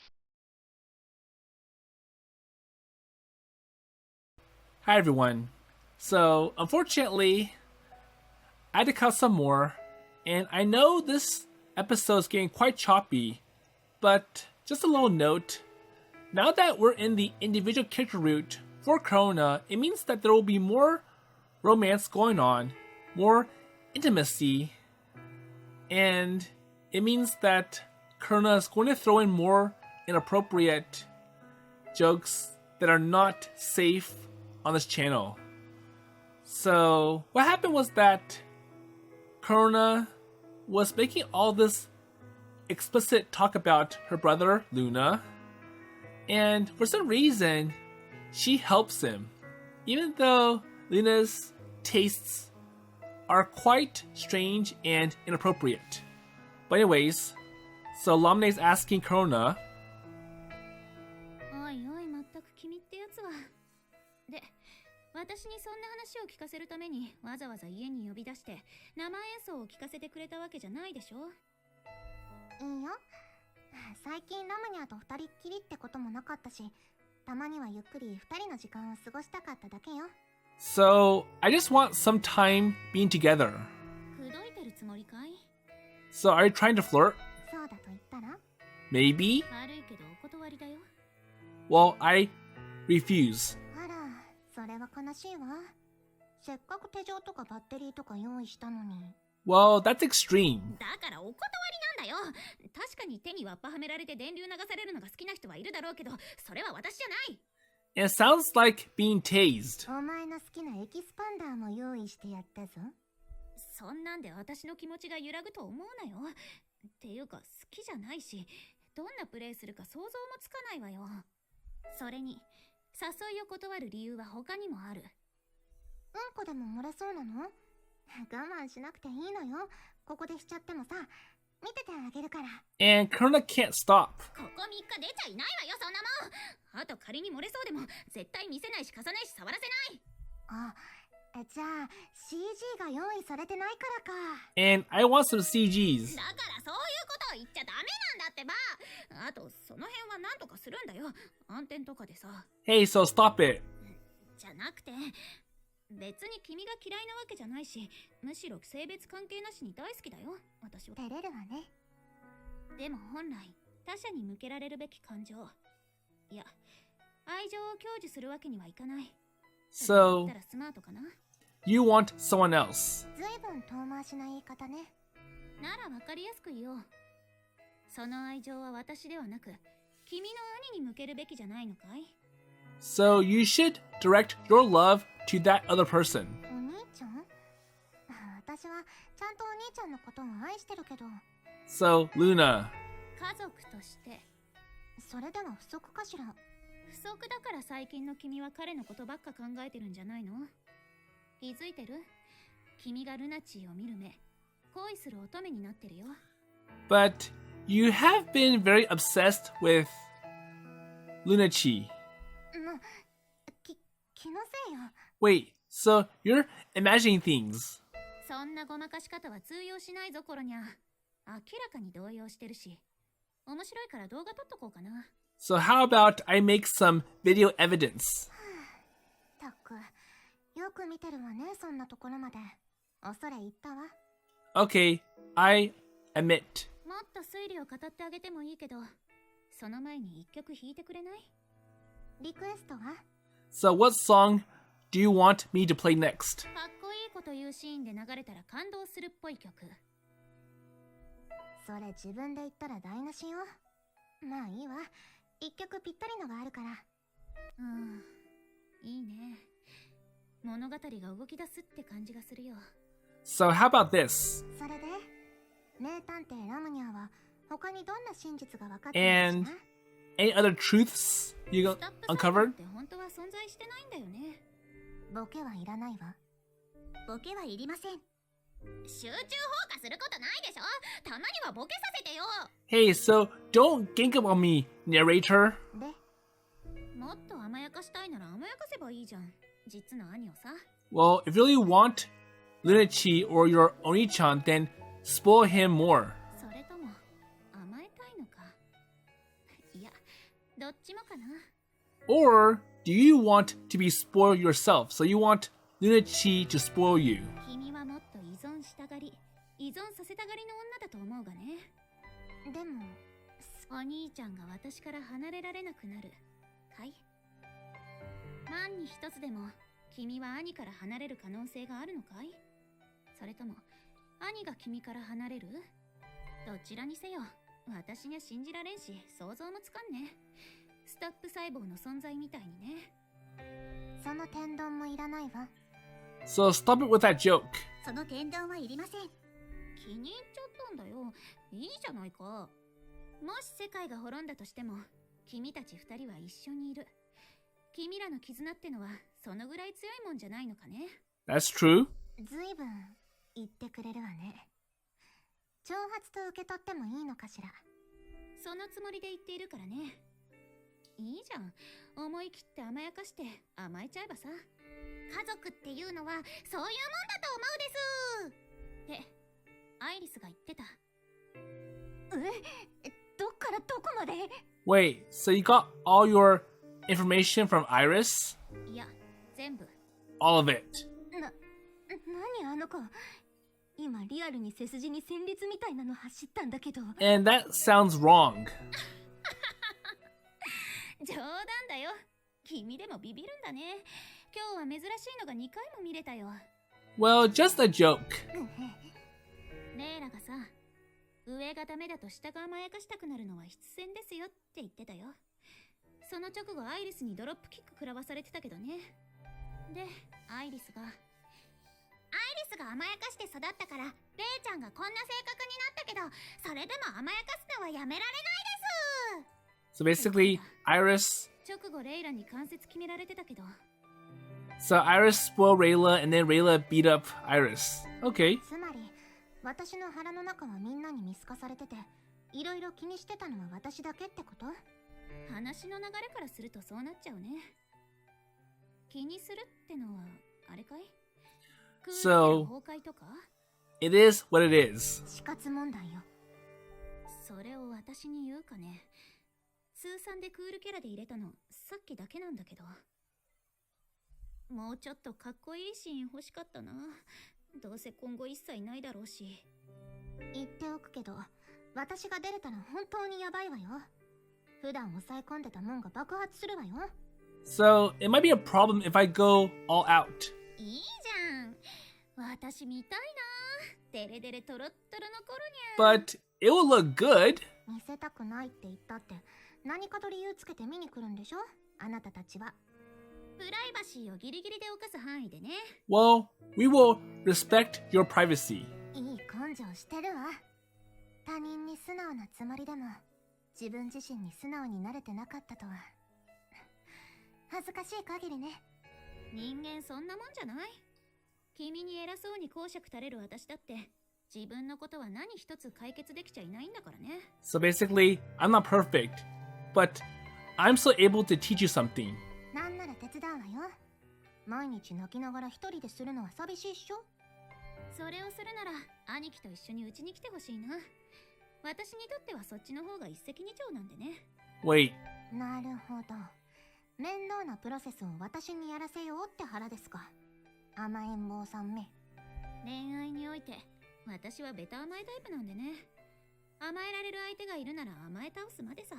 Speaker 1: Hi everyone. So, unfortunately, I had to cut some more, and I know this episode is getting quite choppy, but just a little note. Now that we're in the individual character route for Corona, it means that there will be more romance going on, more intimacy, and it means that Corona is going to throw in more inappropriate jokes that are not safe on this channel. So what happened was that Corona was making all this explicit talk about her brother Luna, and for some reason she helps him, even though Luna's tastes are quite strange and inappropriate. But anyways, so Lamune's asking Corona,
Speaker 2: おいおい、まったく君ってやつは。で、私にそんな話を聞かせるためにわざわざ家に呼び出して生演奏を聞かせてくれたわけじゃないでしょ。
Speaker 3: いいよ。最近ラムニャと二人っきりってこともなかったし、たまにはゆっくり二人の時間を過ごしたかっただけよ。
Speaker 1: so I just want some time being together.
Speaker 2: 口説いてるつもりかい？
Speaker 1: So are you trying to flirt?
Speaker 3: そうだと言ったら？
Speaker 1: Maybe?
Speaker 2: 悪いけどお断りだよ。
Speaker 1: Well, I refuse.
Speaker 3: あら、それは悲しいわ。せっかく手錠とかバッテリーとか用意したのに。
Speaker 1: Well, that's extreme.
Speaker 2: だからお断りなんだよ。確かに手にワッパはめられて電流流されるのが好きな人はいるだろうけど、それは私じゃない。
Speaker 1: It sounds like being tased.
Speaker 3: お前の好きなエキスパンダーも用意してやったぞ。
Speaker 2: そんなんで私の気持ちが揺らぐと思うなよ。っていうか好きじゃないし、どんなプレイするか想像もつかないわよ。それに誘いを断る理由は他にもある。
Speaker 3: うんこでも漏れそうなの？我慢しなくていいのよ。ここでしちゃってもさ、見ててあげるから。
Speaker 1: And Corona can't stop.
Speaker 2: ここ3日出ちゃいないわよ、そんなもん。あと仮に漏れそうでも絶対見せないし貸さないし触らせない。
Speaker 3: あ、じゃあ CG が用意されてないからか。
Speaker 1: And I want some CGs.
Speaker 2: だからそういうことを言っちゃダメなんだってば。あとその辺は何とかするんだよ、暗転とかでさ。
Speaker 1: Hey, so stop it.
Speaker 2: じゃなくて、別に君が嫌いなわけじゃないし、むしろ性別関係なしに大好きだよ、私は。
Speaker 3: 照れるわね。
Speaker 2: でも本来他者に向けられるべき感情、いや愛情を享受するわけにはいかない。
Speaker 1: So
Speaker 2: 言ったらスマートかな。
Speaker 1: you want someone else.
Speaker 3: ずいぶん遠回しな言い方ね。
Speaker 2: なら分かりやすく言おう。その愛情は私ではなく君の兄に向けるべきじゃないのかい？
Speaker 1: So you should direct your love to that other person.
Speaker 3: お兄ちゃん？私はちゃんとお兄ちゃんのことを愛してるけど。
Speaker 1: So Luna.
Speaker 2: 家族として。
Speaker 3: それでは不足かしら。
Speaker 2: 不足だから最近の君は彼のことばっか考えてるんじゃないの？気づいてる？君がルナチーを見る目、恋する乙女になってるよ。
Speaker 1: But you have been very obsessed with Lunachi.
Speaker 3: 気のせいよ。
Speaker 1: Wait, so you're imagining things.
Speaker 2: そんなごまかし方は通用しないぞ、コロニャ。明らかに動揺してるし、面白いから動画撮っとこうかな。
Speaker 1: So how about I make some video evidence?
Speaker 3: たく、よく見てるわね、そんなところまで。恐れ入ったわ。
Speaker 1: Okay, I admit.
Speaker 2: もっと推理を語ってあげてもいいけど、その前に一曲弾いてくれない？
Speaker 3: リクエストは？
Speaker 1: So what song do you want me to play next?
Speaker 2: かっこいいこと言うシーンで流れたら感動するっぽい曲。
Speaker 3: それ自分で言ったら台無しよ。まあいいわ。一曲ぴったりのがあるから。
Speaker 2: いいね。物語が動き出すって感じがするよ。
Speaker 1: So how about this?
Speaker 3: それで名探偵ラムニャーは他にどんな真実が分かってるんですか？
Speaker 1: Any other truths you
Speaker 2: スタップサイ
Speaker 1: uncovered?
Speaker 2: って本当は存在してないんだよね。
Speaker 3: ボケはいらないわ。ボケはいりません。
Speaker 2: 集中放火することないでしょ。たまにはボケさせてよ。
Speaker 1: Hey, so don't gank up on me, narrator.
Speaker 3: で、
Speaker 2: もっと甘やかしたいなら甘やかせばいいじゃん、実の兄をさ。
Speaker 1: Well, if you really want Lunachi or your Oni-chan, then spoil him more.
Speaker 2: それとも甘えたいのか。いや、どっちもかな。
Speaker 1: Or do you want to be spoiled yourself? So you want Lunachi to spoil you.
Speaker 2: 君はもっと依存したがり、依存させたがりの女だと思うがね。
Speaker 3: でも、
Speaker 2: お兄ちゃんが私から離れられなくなるかい。万に一つでも君は兄から離れる可能性があるのかい。それとも兄が君から離れる。どちらにせよ私には信じられんし想像もつかんね。ストップ細胞の存在みたいにね。
Speaker 3: その天丼もいらないわ。
Speaker 1: So stop it with that joke.
Speaker 3: その天丼はいりません。
Speaker 2: 気に入っちゃったんだよ。いいじゃないか。もし世界が滅んだとしても君たち二人は一緒にいる。君らの絆ってのはそのぐらい強いもんじゃないのかね。
Speaker 1: That's true.
Speaker 3: ずいぶん言ってくれるわね。挑発と受け取ってもいいのかしら。
Speaker 2: そのつもりで言っているからね。いいじゃん、思い切って甘やかして甘えちゃえばさ。
Speaker 3: 家族っていうのはそういうもんだと思うです。
Speaker 2: ってアイリスが言ってた。
Speaker 3: どっからどこまで？
Speaker 1: Wait, so you got all your information from Iris?
Speaker 2: いや、全部。
Speaker 1: All of it.
Speaker 3: 何あの子。今リアルに背筋に戦慄みたいなの走ったんだけど。
Speaker 1: And that sounds wrong.
Speaker 2: 冗談だよ。君でもビビるんだね。今日は珍しいのが2回も見れたよ。
Speaker 1: Well, just a joke.
Speaker 2: レイラがさ、上がダメだと下が甘やかしたくなるのは必然ですよって言ってたよ。その直後アイリスにドロップキック食らわされてたけどね。で、アイリスが
Speaker 3: 甘やかして育ったからレイちゃんがこんな性格になったけど、それでも甘やかすのはやめられないです。
Speaker 1: So basically, Iris.
Speaker 2: 直後レイラに関節決められてたけど。
Speaker 1: So Iris spoiled Rayla, and then Rayla beat up Iris. Okay.
Speaker 3: つまり私の腹の中はみんなに見透かされてて、いろいろ気にしてたのは私だけってこと？
Speaker 2: 話の流れからするとそうなっちゃうね。気にするってのはあれかい？
Speaker 1: So
Speaker 2: 崩壊とか？
Speaker 1: it is what it is.
Speaker 3: 死活問題よ。
Speaker 2: それを私に言うかね。通算でクールキャラで入れたのさっきだけなんだけど。もうちょっとかっこいいシーン欲しかったな。どうせ今後一切ないだろうし。
Speaker 3: 言っておくけど、私が出れたら本当にヤバいわよ。普段抑え込んでたもんが爆発するわよ。
Speaker 1: So it might be a problem if I go all out.
Speaker 2: いいじゃん。私見たいな。デレデレトロットロの頃にゃ。
Speaker 1: But it will look good.
Speaker 3: 見せたくないって言ったって何かと理由つけて見に来るんでしょ、あなたたちは。
Speaker 2: プライバシーをギリギリで犯す範囲でね。
Speaker 1: Well, we will respect your privacy.
Speaker 3: いい根性してるわ。他人に素直なつもりでも自分自身に素直になれてなかったとは恥ずかしい限りね。
Speaker 2: 人間そんなもんじゃない。君に偉そうに講釈垂れる私だって自分のことは何一つ解決できちゃいないんだからね。
Speaker 1: So basically, I'm not perfect, but I'm still able to teach you something.
Speaker 3: なんなら手伝うわよ。毎日泣きながら一人でするのは寂しいっしょ。
Speaker 2: それをするなら兄貴と一緒にうちに来てほしいな。私にとってはそっちの方が一石二鳥なんでね。
Speaker 1: Wait,
Speaker 3: なるほど。面倒なプロセスを私にやらせようって腹ですか。甘えん坊さんめ。
Speaker 2: 恋愛において私はベタ甘えタイプなんでね。甘えられる相手がいるなら甘え倒すまでさ。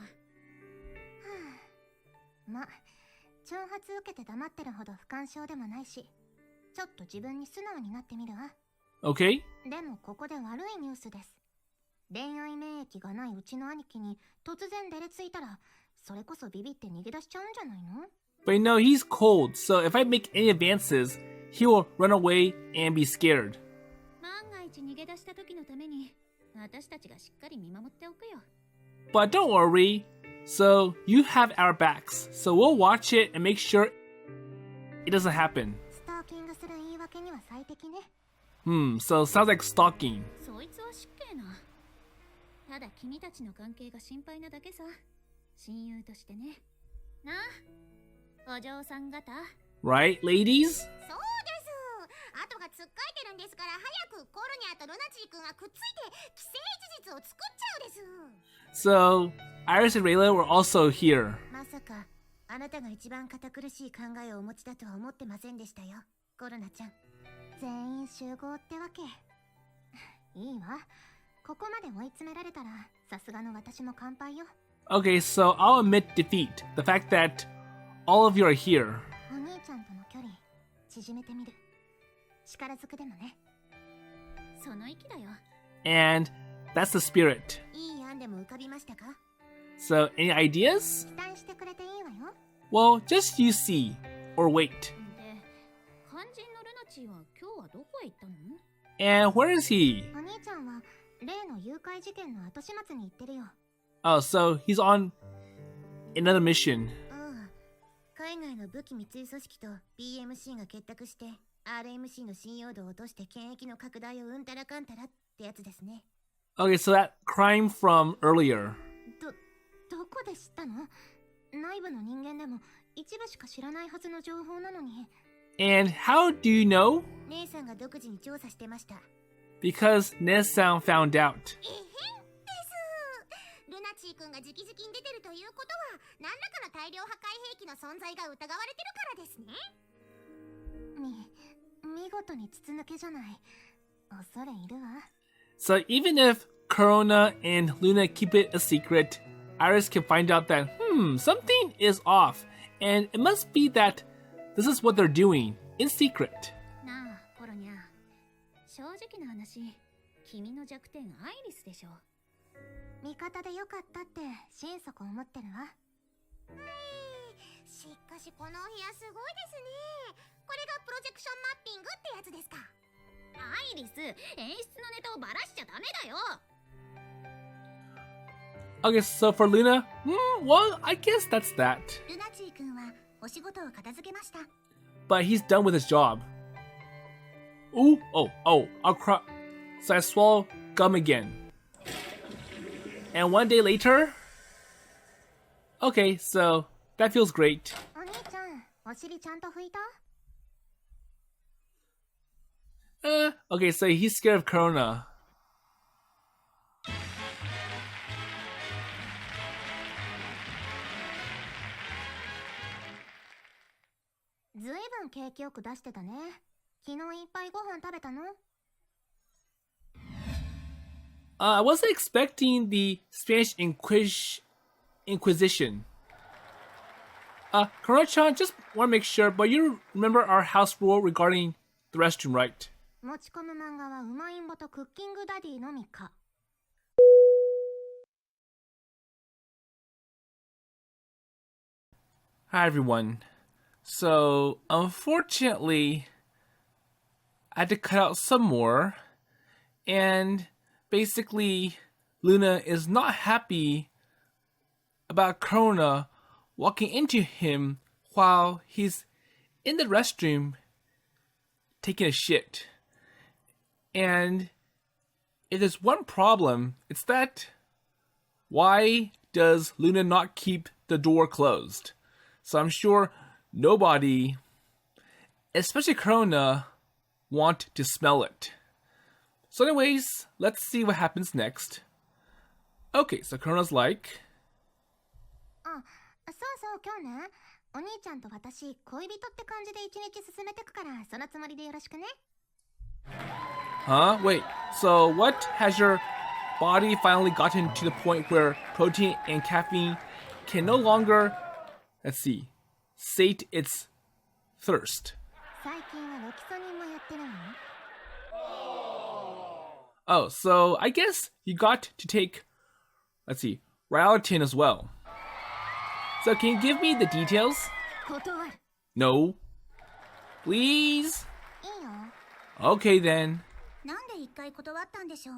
Speaker 3: ま、挑発受けて黙ってるほど不干渉でもないし、ちょっと自分に素直になってみるわ。
Speaker 1: okay?
Speaker 3: でもここで悪いニュースです。恋愛免疫がないうちの兄貴に突然デレついたら、それこそビビって逃げ出しちゃうんじゃないの？
Speaker 1: But you know, he's cold, so if I make any advances, he will run away and be scared.
Speaker 2: 万が一逃げ出した時のために私たちがしっかり見守っておくよ。
Speaker 1: But don't worry. So you have our backs, so we'll watch it and make sure it doesn't happen.
Speaker 3: ストーキングする言い訳には最適ね。
Speaker 1: So sounds like stalking.
Speaker 2: そいつは失敬な。ただ君たちの関係が心配なだけさ。親友としてね。なあ、お嬢さん方。
Speaker 1: Right, ladies?
Speaker 3: そうです。後がつっかえてるんですから、早くコルニャとルナチー君がくっついて既成事実を作っちゃうです。
Speaker 1: So, Iris and Rayla were also here.
Speaker 3: まさかあなたが一番堅苦しい考えをお持ちだとは思ってませんでしたよ、コルナちゃん。全員集合ってわけ。いいわ。ここまで追い詰められたら、さすがの私も乾杯よ。
Speaker 1: Okay, so I'll admit defeat. The fact that all of you are here.
Speaker 3: お兄ちゃんとの距離縮めてみる。力ずくでもね。
Speaker 2: その息だよ。
Speaker 1: And that's the spirit.
Speaker 3: いい案でも浮かびましたか？
Speaker 1: So, any ideas?
Speaker 3: 期待してくれていいわよ。
Speaker 1: Well, just you see. Or wait.
Speaker 2: で、肝心のルナチーは今日はどこへ行ったの？
Speaker 1: And where is he?
Speaker 3: お兄ちゃんは例の誘拐事件の後始末に行ってるよ。
Speaker 1: Oh, so he's on another mission.
Speaker 3: ああ、海外の武器密輸組織と BMC が結託して RMC の信用度を落として権益の拡大をうんたらかんたらってやつですね。
Speaker 1: Okay, so that crime from earlier.
Speaker 3: どこで知ったの？内部の人間でも一部しか知らないはずの情報なのに。
Speaker 1: And how do you know?
Speaker 3: 姉さんが独自に調査してました。
Speaker 1: Because Nesan found out.
Speaker 3: えへんです。ルナチー君が直々に出てるということは、何らかの大量破壊兵器の存在が疑われてるからですね。見事に筒抜けじゃない。恐れ入るわ。
Speaker 1: So even if Corona and Luna keep it a secret, Iris can find out that, something is off. And it must be that this is what they're doing in secret.
Speaker 2: なあ、コロニャ。正直な話、君の弱点アイリスでしょ。
Speaker 3: 味方でよかったって心底思ってるわ。はい。しかしこのお部屋すごいですね。これがプロジェクションマッピングってやつですか？
Speaker 2: アイリス、演出のネタをバラしちゃダメだよ。
Speaker 1: Okay, so for Luna, well, I guess that's that.
Speaker 3: ルナチー君はお仕事を片付けました。
Speaker 1: But he's done with his job. Ooh, I'll cry. So I swallow gum again. And one day later... Okay, so that feels great.
Speaker 3: お兄ちゃん、お尻ちゃんと拭いた？
Speaker 1: Okay, so he's scared of Corona.
Speaker 3: ずいぶん景気よく出してたね。昨日いっぱいご飯食べたの？
Speaker 1: I wasn't expecting the Spanish Inquisition. Corona-chan, just want to make sure, but you remember our house rule regarding the restroom, right?
Speaker 3: 持ち込む漫画はうまいんぼとクッキングダディのみか。
Speaker 1: Hi, everyone. So, unfortunately, I had to cut out some more, and basically, Luna is not happy about Corona walking into him while he's in the restroom taking a shit. And if there's one problem, it's that why does Luna not keep the door closed? So I'm sure nobody, especially Corona, want to smell it. So anyways, let's see what happens next. Okay, so Corona's like...
Speaker 3: あ、そうそう今日ね、お兄ちゃんと私恋人って感じで一日進めてくから、そのつもりでよろしくね。
Speaker 1: Huh? Wait, so what? Has your body finally gotten to the point where protein and caffeine can no longer, let's see, sate its thirst?
Speaker 3: 最近はロキソニンもやってるわね。
Speaker 1: Oh, so I guess you got to take, let's see, Rayla as well. So can you give me the details?
Speaker 3: 断る。
Speaker 1: No. Please?
Speaker 3: いいよ。
Speaker 1: Okay then.
Speaker 3: なんで一回断ったんでしょう。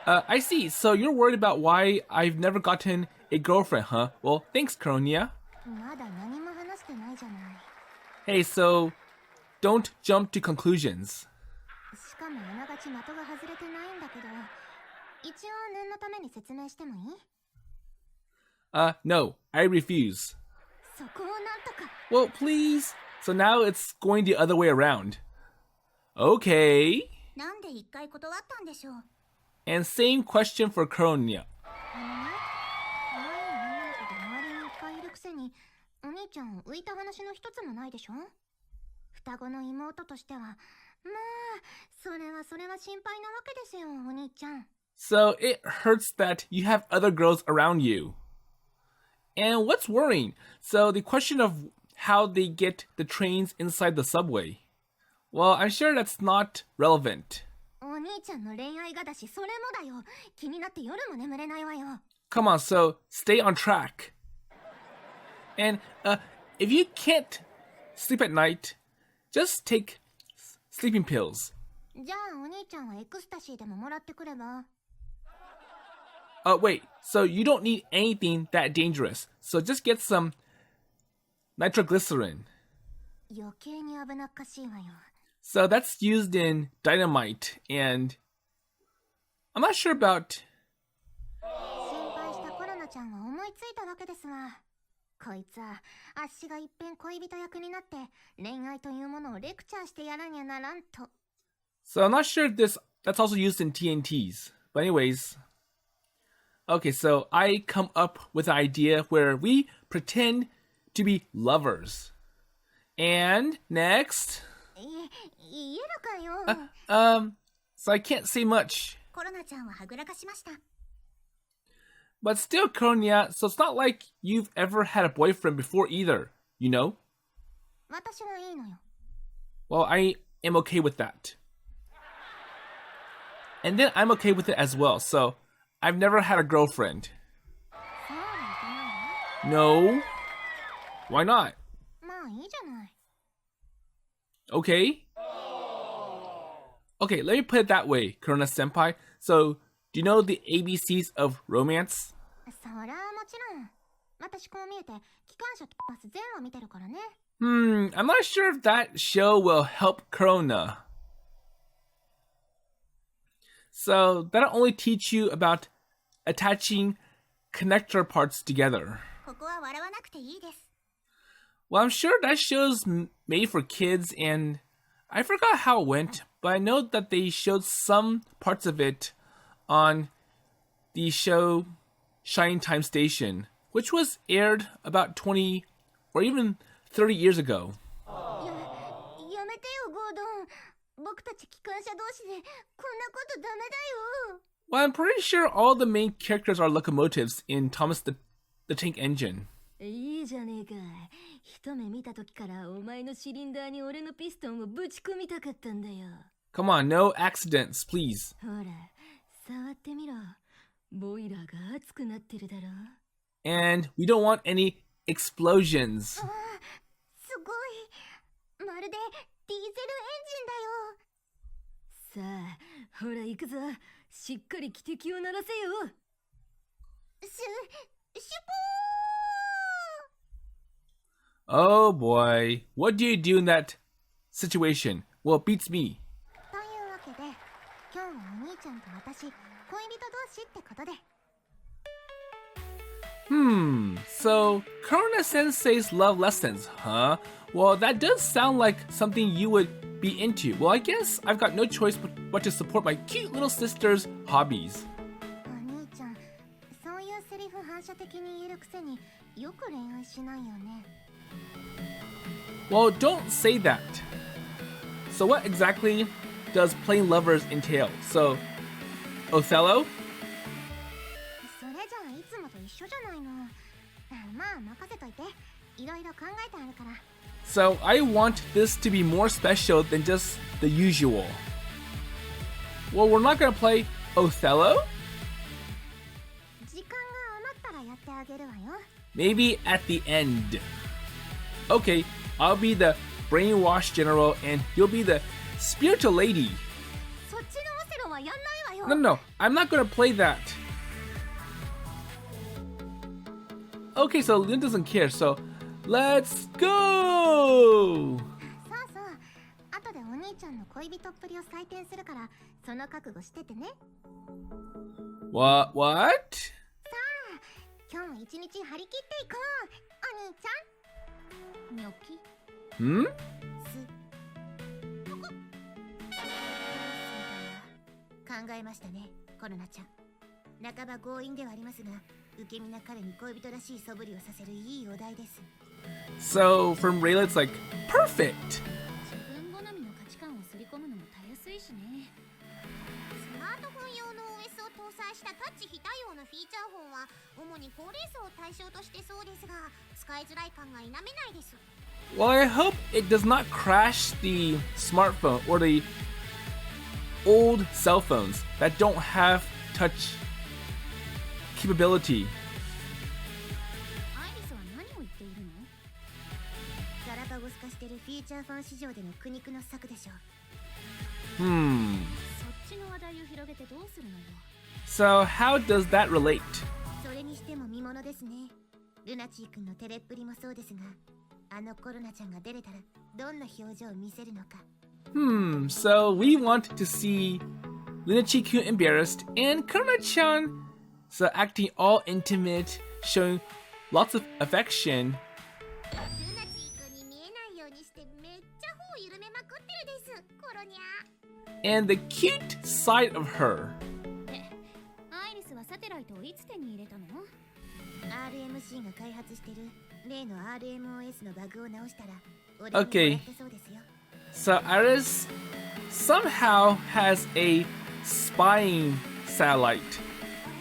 Speaker 1: I see. So you're worried about why I've never gotten a girlfriend, huh? Well, thanks, Coronia.
Speaker 3: まだ何も話してないじゃない。
Speaker 1: Hey, so don't jump to conclusions.
Speaker 3: しかもあながち的が外れてないんだけど、一応念のために説明してもいい？
Speaker 1: No, I refuse.
Speaker 3: そこをなんとか。
Speaker 1: Well, please. So now it's going the other way around. Okay.
Speaker 3: なんで一回断ったんでしょう？
Speaker 1: And same question for Kronia.
Speaker 3: 可愛い女の子が周りにいっぱいいるくせに、お兄ちゃん浮いた話の一つもないでしょ？双子の妹としては、まあ、それは心配なわけですよ、お兄ちゃん。
Speaker 1: So it hurts that you have other girls around you. And what's worrying? So the question of how they get the trains inside the subway. Well, I'm sure that's not relevant.
Speaker 3: お兄ちゃんの恋愛がだし、それもだよ。気になって夜も眠れないわよ。
Speaker 1: Come on, so stay on track. And if you can't sleep at night, just take sleeping pills.
Speaker 3: じゃあお兄ちゃんはエクスタシーでももらってくれば。
Speaker 1: Wait, so you don't need anything that dangerous. So just get some nitroglycerin.
Speaker 3: 余計に危なっかしいわよ。
Speaker 1: So that's used in dynamite, and I'm not sure about...
Speaker 3: 心配したコロナちゃんは思いついたわけですわ。こいつは、あっしがいっぺん恋人役になって恋愛というものをレクチャーしてやらにゃならんと。
Speaker 1: So I'm not sure if that's also used in TNTs. But anyways... Okay, so I come up with an idea where we pretend to be lovers. And next...
Speaker 3: 言えるかよ。
Speaker 1: So I can't say much.
Speaker 3: コロナちゃんははぐらかしました。
Speaker 1: But still, Kronia, so it's not like you've ever had a boyfriend before either, you know?
Speaker 3: 私はいいのよ。
Speaker 1: Well, I am okay with that. And then I'm okay with it as well, so I've never had a girlfriend.
Speaker 3: そうはいけない
Speaker 1: No? Why not?
Speaker 3: の？まあいいじゃない。
Speaker 1: Okay? Okay, let me put it that way, Kurona-senpai. So, do you know the ABCs of romance?
Speaker 3: そりゃもちろん。私こう見えて機関車とバス全話見てるからね。
Speaker 1: I'm not sure if that show will help Kurona. So, that'll only teach you about attaching connector parts together.
Speaker 3: ここは笑わなくていいです。
Speaker 1: Well, I'm sure that show's made for kids, and I forgot how it went, but I know that they showed some parts of it on the show Shine Time Station, which was aired about 20 or even 30 years ago.
Speaker 3: やめてよゴードン。僕たち機関車同士でこんなことダメだよ。
Speaker 1: Well, I'm pretty sure all the main characters are locomotives in Thomas the Tank Engine.
Speaker 4: いいじゃねえか。一目見た時からお前のシリンダーに俺のピストンをぶち込みたかったんだよ。
Speaker 1: Come on, no accidents, please.
Speaker 4: ほら、触ってみろ。ボイラーが熱くなってるだろ。
Speaker 1: And we don't want any explosions.
Speaker 3: すごい。まるでディーゼルエンジンだよ。
Speaker 4: さあ、ほら行くぞ。しっかり汽笛を鳴らせよ。
Speaker 3: シュポー。
Speaker 1: Oh boy, what do you do in that situation? Well, it beats me.
Speaker 3: というわけで、今日はお兄ちゃんと私、恋人同士ってことで。
Speaker 1: So Kurona Sensei's love lessons, huh? Well, that does sound like something you would be into. Well, I guess I've got no choice but to support my cute little sister's hobbies.
Speaker 3: お兄ちゃん、そういうセリフ反射的に言えるくせによく恋愛しないよね。
Speaker 1: Well, don't say that. So what exactly does playing lovers entail? So, Othello?
Speaker 3: それじゃあいつもと一緒じゃないの。まあ任せといて。いろいろ考えてあるから。
Speaker 1: So I want this to be more special than just the usual. Well, we're not gonna play Othello?
Speaker 3: 時間が余ったらやってあげるわよ。
Speaker 1: Maybe at the end. Okay, I'll be the brainwash general and you'll be the spiritual lady.
Speaker 3: そっちのオセロはやんないわよ。
Speaker 1: No, I'm not gonna play that. Okay, so Lynn doesn't care, so let's go!
Speaker 3: そうそう。後でお兄ちゃんの恋人っぷりを採点するから、その覚悟しててね。
Speaker 1: What?
Speaker 3: 今日も一日張り切っていこう、お兄ちゃん。ニョキ
Speaker 1: Hmm?
Speaker 3: 考えましたね、コロナちゃん。半ば強引ではありますが、受け身な彼に恋人らしい素振りをさせるいいお題です。
Speaker 1: So from Rayla, it's like perfect.
Speaker 2: 自分好みの価値観をすり込むのもたやすいしね。
Speaker 3: スマートフォン用の OS を搭載したタッチ非対応のフィーチャーフォンは主に高齢層を対象としてそうですが、使いづらい感が否めないです。
Speaker 1: Well, I hope it does not crash the smartphone or the old cell phones that don't have touch capability.
Speaker 2: アイリスは何を言っているの？
Speaker 3: ガラパゴス化してるフィーチャーフォン市場での苦肉の策でしょう。
Speaker 2: そっちの話題を広げてどうするのよ。
Speaker 1: So how does that relate?
Speaker 3: それにしても見ものですね。ルナチー君の照れっぷりもそうですが、あのコロナちゃんが出れたらどんな表情を見せるのか。
Speaker 1: So we want to see Lunachi-kun embarrassed and Korona-chan so acting all intimate, showing lots of affection.
Speaker 3: ルナチー君に見えないようにしてめっちゃ頬緩めまくってるです、コロニャ。
Speaker 1: And the cute side of her.
Speaker 2: アイリスはサテライトをいつ手に入れたの？
Speaker 3: RMC が開発してる例の RMOS のバグを直したら俺にもらったそうですよ。
Speaker 1: So Iris somehow has a spying satellite.
Speaker 3: こ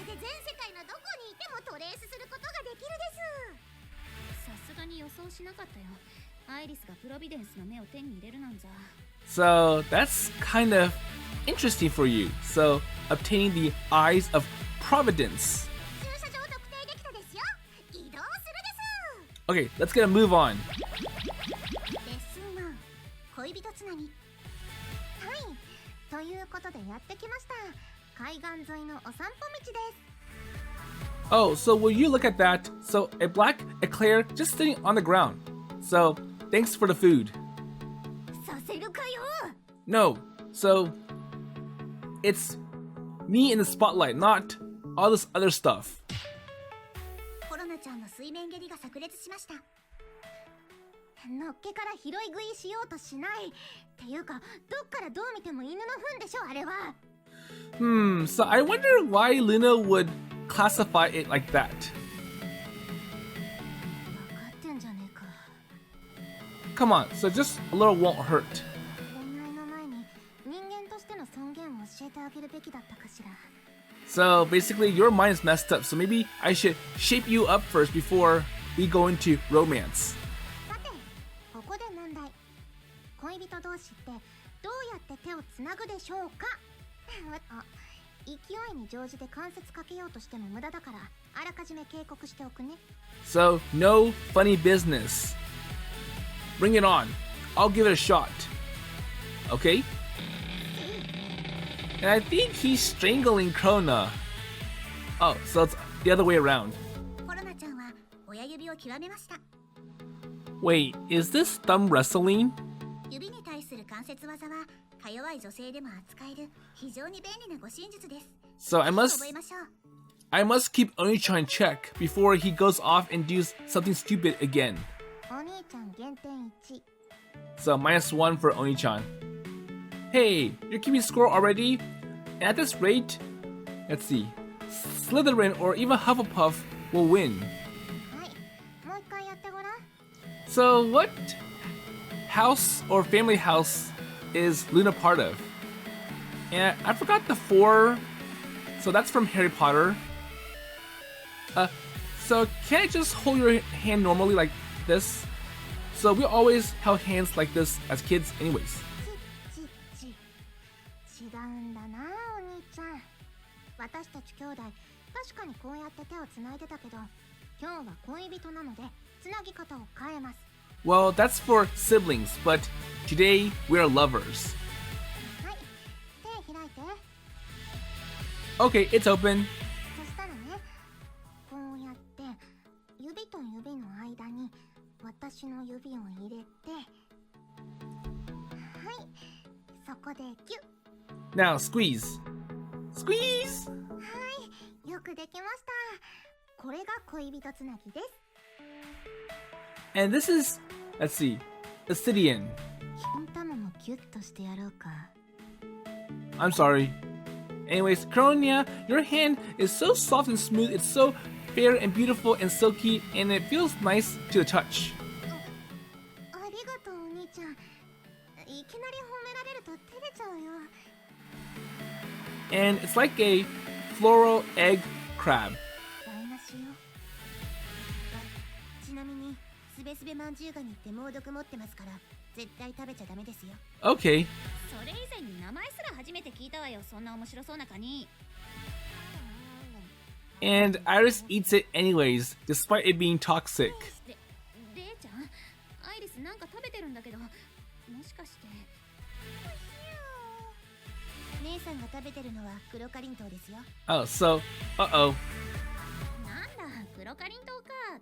Speaker 3: れで全世界のどこにいてもトレースすることができるです。
Speaker 2: さすがに予想しなかったよ。アイリスがプロビデンスの目を手に入れるなんざ。
Speaker 1: So that's kind of interesting for you. So obtaining the eyes of Providence.
Speaker 3: 駐車場特定できたですよ。移動するです。
Speaker 1: Okay, let's get a move on.
Speaker 3: レッスン1、恋人つなぎ。はい、ということでやってきました。海岸沿いのお散歩道です。
Speaker 1: Oh, so will you look at that? So a black eclair just sitting on the ground. So thanks for the food.
Speaker 3: させるかよ。
Speaker 1: No, so it's me in the spotlight, not all this other stuff.
Speaker 3: コロナちゃんの水面蹴りが炸裂しました。のっけから拾い食いしようとしない。っていうか、どっからどう見ても犬の糞でしょ、あれは。
Speaker 1: So I wonder why Luna would classify it like that.
Speaker 3: 分かってんじゃねえか。
Speaker 1: Come on, so just a little won't hurt.
Speaker 3: 恋愛の前に人間としての尊厳を教えてあげるべきだったかしら。
Speaker 1: So basically your mind is messed up, so maybe I should shape you up first before we go into romance.
Speaker 3: さて、ここで問題。恋人同士ってどうやって手をつなぐでしょうか。あ、勢いに乗じて関節かけようとしても無駄だから、あらかじめ警告しておくね。
Speaker 1: So no funny business. Bring it on. I'll give it a shot. Okay? And I think he's strangling Krona. Oh, so it's the other way around.
Speaker 3: コロナちゃんは親指を極めました。
Speaker 1: Wait, is this thumb wrestling?
Speaker 3: 指に対する関節技はか弱い女性でも扱える非常に便利な護身術です。
Speaker 1: So I
Speaker 3: 覚えましょう。
Speaker 1: must keep Oni-chan in check before he goes off and does something stupid again.
Speaker 3: お兄ちゃん減点1。
Speaker 1: So -1 for Oni-chan. Hey, you're keeping score already? And at this rate, let's see. Slytherin or even Hufflepuff will win.
Speaker 3: はい、もう一回やってごらん。
Speaker 1: So what house or family house is Luna part of? And I forgot the 4. So that's from Harry Potter. So can I just hold your hand normally like this? So we always held hands like this as kids anyways.
Speaker 3: 違うんだな、お兄ちゃん。私たち兄弟、確かにこうやって手をつないでたけど、今日は恋人なので、つなぎ方を変えます。
Speaker 1: Well, that's for siblings, but today we're lovers.
Speaker 3: はい、手開いて。
Speaker 1: Okay, it's open.
Speaker 3: そしたらね、こうやって指と指の間に私の指を入れて、はい、そこでギュッ。
Speaker 1: Now squeeze. Squeeze!
Speaker 3: はい、くできました。これが恋人つなぎです。
Speaker 1: And this is, let's see, Obsidian.
Speaker 4: 金玉もキュッとしてやろうか。
Speaker 1: I'm sorry. Anyways, Kronia, your hand is so soft and smooth. It's so fair and beautiful and silky, and it feels nice to the touch.
Speaker 3: ありがとうお兄ちゃん。いきなり褒められると照れちゃうよ。
Speaker 1: And it's like a floral egg crab.
Speaker 3: 台無しよ。ちなみにすべすべまんじゅうガニって猛毒持ってますから絶対食べちゃダメですよ。
Speaker 1: Okay.
Speaker 2: それ以前に名前すら初めて聞いたわよ、そんな面白そうなカニ。
Speaker 1: And Iris eats it anyways, despite it being toxic.
Speaker 2: レイちゃん、アイリスなんか食べてるんだけど、もしかして。
Speaker 3: 姉さんが食べてるのは黒かりんとうですよ。
Speaker 1: Oh, so, uh-oh.
Speaker 2: なんだ、黒かりんとうか。っ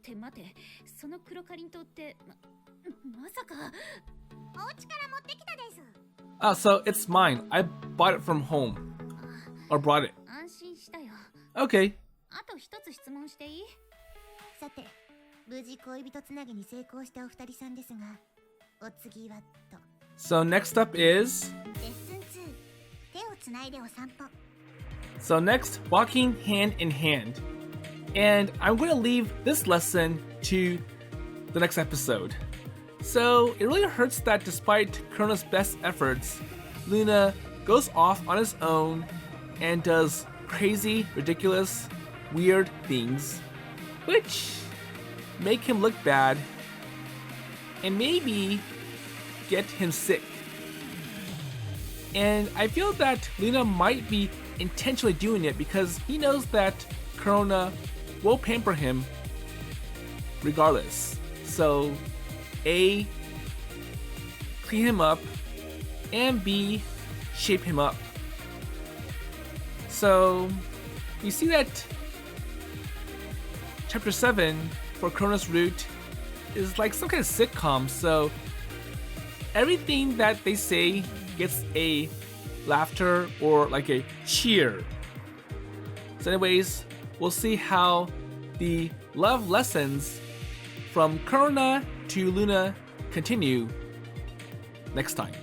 Speaker 2: て待て、その黒かりんとうってまさか。
Speaker 3: お家から持ってきたです。
Speaker 1: Oh, so it's mine. I bought it from home. Or brought it.
Speaker 2: 安心したよ。
Speaker 1: Okay.
Speaker 2: あと一つ質問していい？
Speaker 3: さて、無事恋人つなぎに成功したお二人さんですが、お次はと。
Speaker 1: So next up is...
Speaker 3: レッスン2、手をつないでお散歩。
Speaker 1: So next, walking hand in hand. And I'm going to leave this lesson to the next episode. So it really hurts that despite Krona's best efforts, Luna goes off on his own and does crazy, ridiculous, weird things, which make him look bad and maybe get him sick. And I feel that Luna might be intentionally doing it because he knows that Krona will pamper him regardless. So, A, clean him up, and B, shape him up. So, you see that Chapter 7 for Krona's Root is like some kind of sitcom, so everything that they say gets a laughter or like a cheer. So anyways, we'll see how the love lessons from Krona to Luna continue next time.